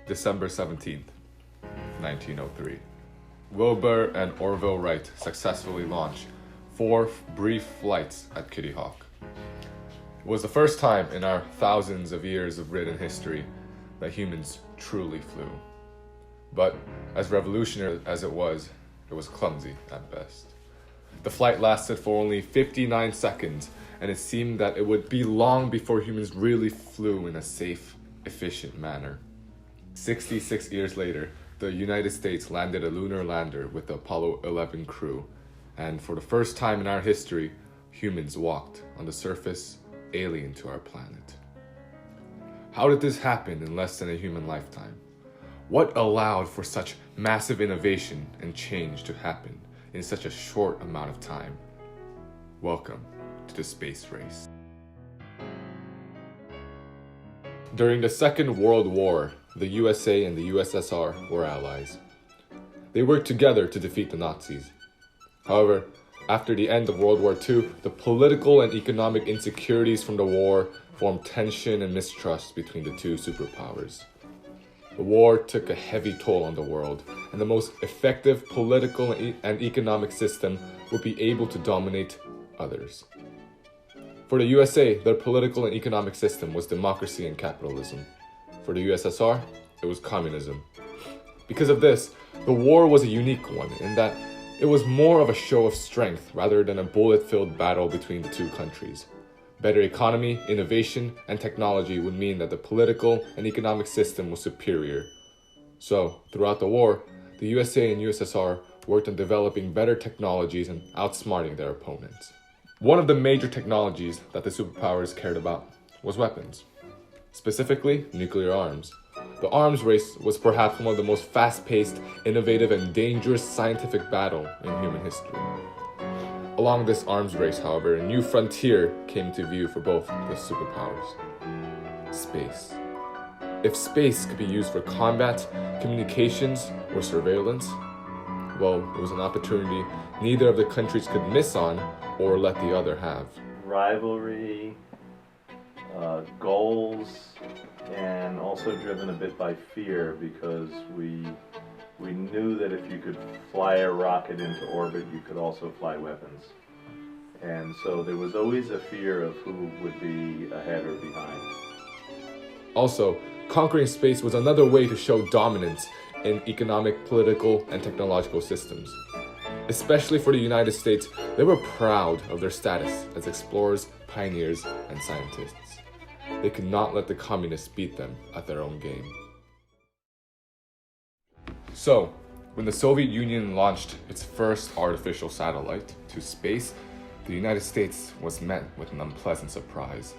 December 17th, 1903. Wilbur and Orville Wright successfully launched 4 brief flights at Kitty Hawk. It was the first time in our thousands of years of written history that humans truly flew. But as revolutionary as it was clumsy at best. The flight lasted for only 59 seconds, and it seemed that it would be long before humans really flew in a safe, efficient manner. 66 years later, the United States landed a lunar lander with the Apollo 11 crew, and for the first time in our history, humans walked on the surface alien to our planet. How did this happen in less than a human lifetime? What allowed for such massive innovation and change to happen in such a short amount of time? Welcome to the space race. During the Second World War, the USA and the USSR were allies. They worked together to defeat the Nazis. However, after the end of World War II, the political and economic insecurities from the war formed tension and mistrust between the two superpowers. The war took a heavy toll on the world, and the most effective political and economic system would be able to dominate others. For the USA, their political and economic system was democracy and capitalism. For the USSR, it was communism. Because of this, the war was a unique one in that it was more of a show of strength rather than a bullet-filled battle between the two countries. Better economy, innovation, and technology would mean that the political and economic system was superior. So, throughout the war, the USA and USSR worked on developing better technologies and outsmarting their opponents. One of the major technologies that the superpowers cared about was weapons, specifically nuclear arms. The arms race was perhaps one of the most fast-paced, innovative, and dangerous scientific battle in human history. Along this arms race, however, a new frontier came into view for both the superpowers: space. If space could be used for combat, communications, or surveillance, well, it was an opportunity neither of the countries could miss on or let the other have. Rivalry, goals, and also driven a bit by fear, because we knew that if you could fly a rocket into orbit, you could also fly weapons. And so there was always a fear of who would be ahead or behind. Also, conquering space was another way to show dominance in economic, political, and technological systems. Especially for the United States, they were proud of their status as explorers, pioneers, and scientists. They could not let the communists beat them at their own game. So, when the Soviet Union launched its first artificial satellite to space, the United States was met with an unpleasant surprise.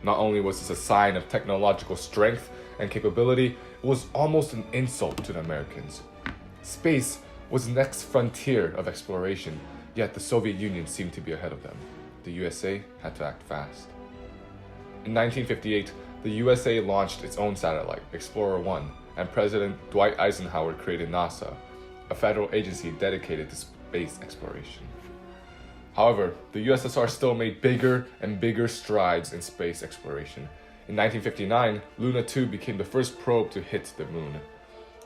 Not only was this a sign of technological strength and capability, it was almost an insult to the Americans. Space was the next frontier of exploration, yet the Soviet Union seemed to be ahead of them. The USA had to act fast. In 1958, the USA launched its own satellite, Explorer 1, and President Dwight Eisenhower created NASA, a federal agency dedicated to space exploration. However, the USSR still made bigger and bigger strides in space exploration. In 1959, Luna 2 became the first probe to hit the moon.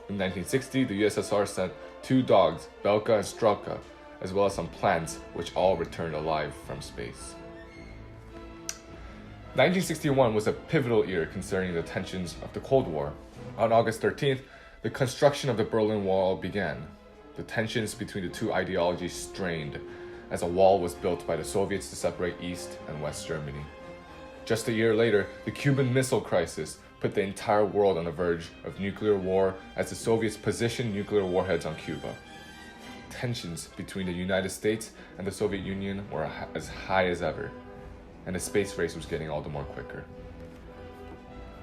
In 1960, the USSR sent 2 dogs, Belka and Strelka, as well as some plants, which all returned alive from space. 1961 was a pivotal year concerning the tensions of the Cold War. On August 13th, the construction of the Berlin Wall began. The tensions between the two ideologies strained as a wall was built by the Soviets to separate East and West Germany. Just a year later, the Cuban Missile Crisis put the entire world on the verge of nuclear war as the Soviets positioned nuclear warheads on Cuba. Tensions between the United States and the Soviet Union were as high as ever, and the space race was getting all the more quicker.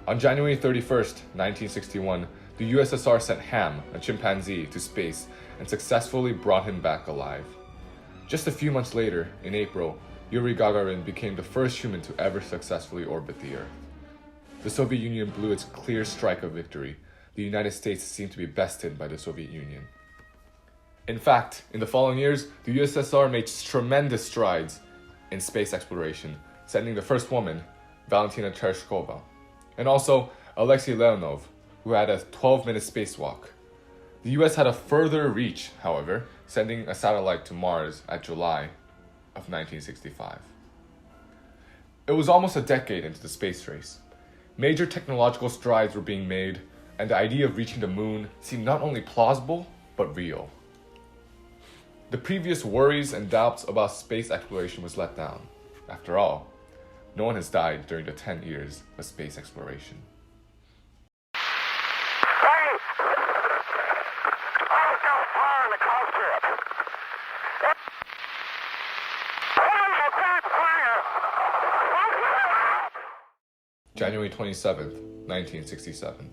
On January 31st, 1961, the USSR sent Ham, a chimpanzee, to space and successfully brought him back alive. Just a few months later, in April, Yuri Gagarin became the first human to ever successfully orbit the Earth. The Soviet Union blew its clear strike of victory. The United States seemed to be bested by the Soviet Union. In fact, in the following years, the USSR made tremendous strides in space exploration, sending the first woman, Valentina Tereshkova, and also Alexei Leonov, who had a 12-minute spacewalk. The US had a further reach, however, sending a satellite to Mars at July of 1965. It was almost a decade into the space race. Major technological strides were being made, and the idea of reaching the moon seemed not only plausible, but real. The previous worries and doubts about space exploration was let down. After all, no one has died during the 10 years of space exploration. January 27th, 1967.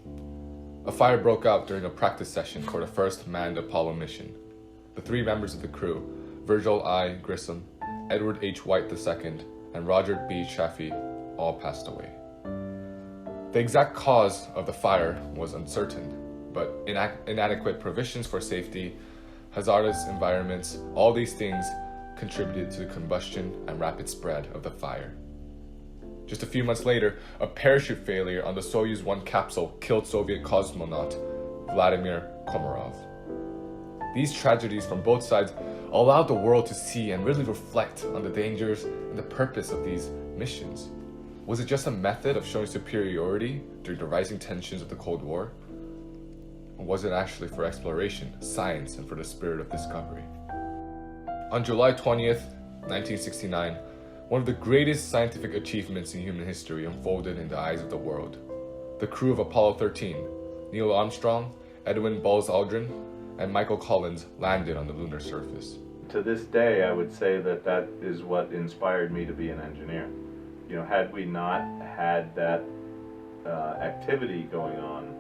A fire broke out during a practice session for the first manned Apollo mission. The three members of the crew, Virgil I. Grissom, Edward H. White II, and Roger B. Chaffee, all passed away. The exact cause of the fire was uncertain, but inadequate provisions for safety, hazardous environments, all these things contributed to the combustion and rapid spread of the fire. Just a few months later, a parachute failure on the Soyuz 1 capsule killed Soviet cosmonaut Vladimir Komarov. These tragedies from both sides allowed the world to see and really reflect on the dangers and the purpose of these missions. Was it just a method of showing superiority during the rising tensions of the Cold War? Or was it actually for exploration, science, and for the spirit of discovery? On July 20th, 1969, one of the greatest scientific achievements in human history unfolded in the eyes of the world. The crew of Apollo 13, Neil Armstrong, Edwin Buzz Aldrin, and Michael Collins landed on the lunar surface. To this day, I would say that that is what inspired me to be an engineer. You know, had we not had that activity going on,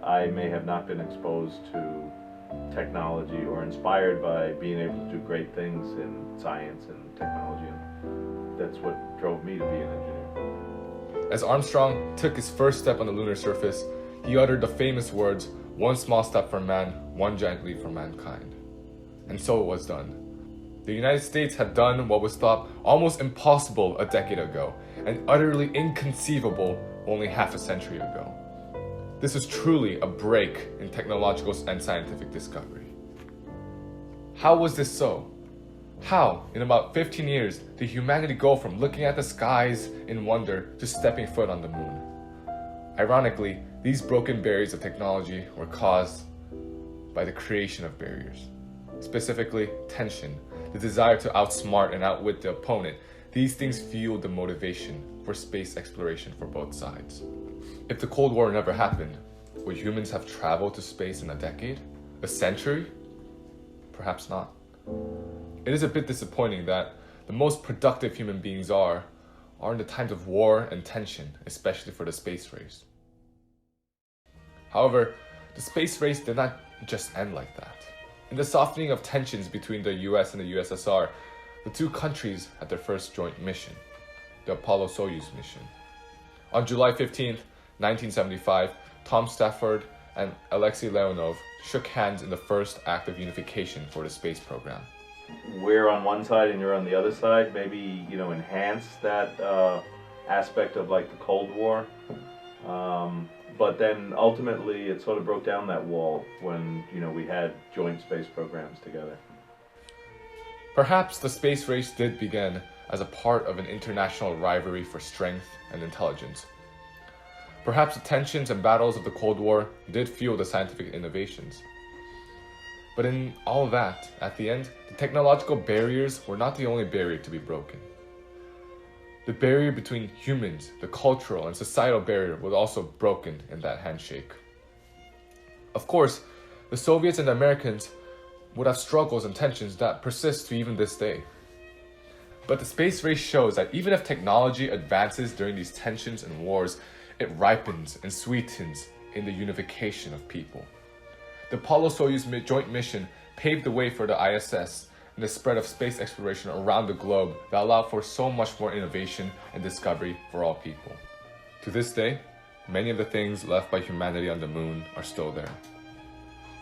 I may have not been exposed to technology or inspired by being able to do great things in science and technology. And that's what drove me to be an engineer. As Armstrong took his first step on the lunar surface, he uttered the famous words, "One small step for man, one giant leap for mankind." And so it was done. The United States had done what was thought almost impossible a decade ago, and utterly inconceivable only half a century ago. This was truly a break in technological and scientific discovery. How was this so? How, in about 15 years, did humanity go from looking at the skies in wonder to stepping foot on the moon? Ironically, these broken barriers of technology were caused by the creation of barriers. Specifically, tension, the desire to outsmart and outwit the opponent. These things fueled the motivation for space exploration for both sides. If the Cold War never happened, would humans have traveled to space in a decade? A century? Perhaps not. It is a bit disappointing that the most productive human beings are in the times of war and tension, especially for the space race. However, the space race did not just end like that. In the softening of tensions between the US and the USSR, the two countries had their first joint mission, the Apollo-Soyuz mission. On July 15th, 1975, Tom Stafford and Alexei Leonov shook hands in the first act of unification for the space program. We're on one side and you're on the other side, maybe, enhance that aspect of like the Cold War. But then ultimately it sort of broke down that wall when, we had joint space programs together. Perhaps the space race did begin as a part of an international rivalry for strength and intelligence. Perhaps the tensions and battles of the Cold War did fuel the scientific innovations. But in all that, at the end, the technological barriers were not the only barrier to be broken. The barrier between humans, the cultural and societal barrier, was also broken in that handshake. Of course, the Soviets and the Americans would have struggles and tensions that persist to even this day. But the space race shows that even if technology advances during these tensions and wars, it ripens and sweetens in the unification of people. The Apollo-Soyuz joint mission paved the way for the ISS and the spread of space exploration around the globe that allowed for so much more innovation and discovery for all people. To this day, many of the things left by humanity on the moon are still there.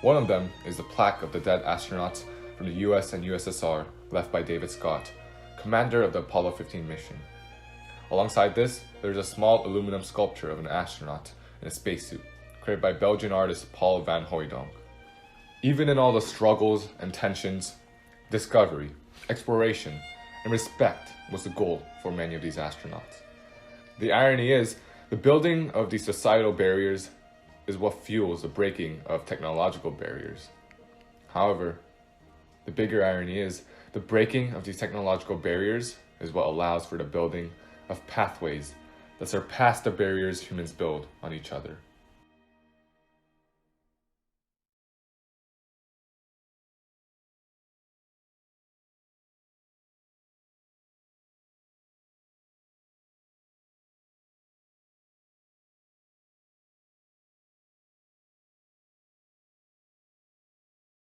One of them is the plaque of the dead astronauts from the US and USSR left by David Scott, commander of the Apollo 15 mission. Alongside this, there is a small aluminum sculpture of an astronaut in a spacesuit, created by Belgian artist Paul van Hooijdonk. Even in all the struggles and tensions, discovery, exploration, and respect was the goal for many of these astronauts. The irony is, the building of these societal barriers is what fuels the breaking of technological barriers. However, the bigger irony is, the breaking of these technological barriers is what allows for the building of pathways that surpass the barriers humans build on each other.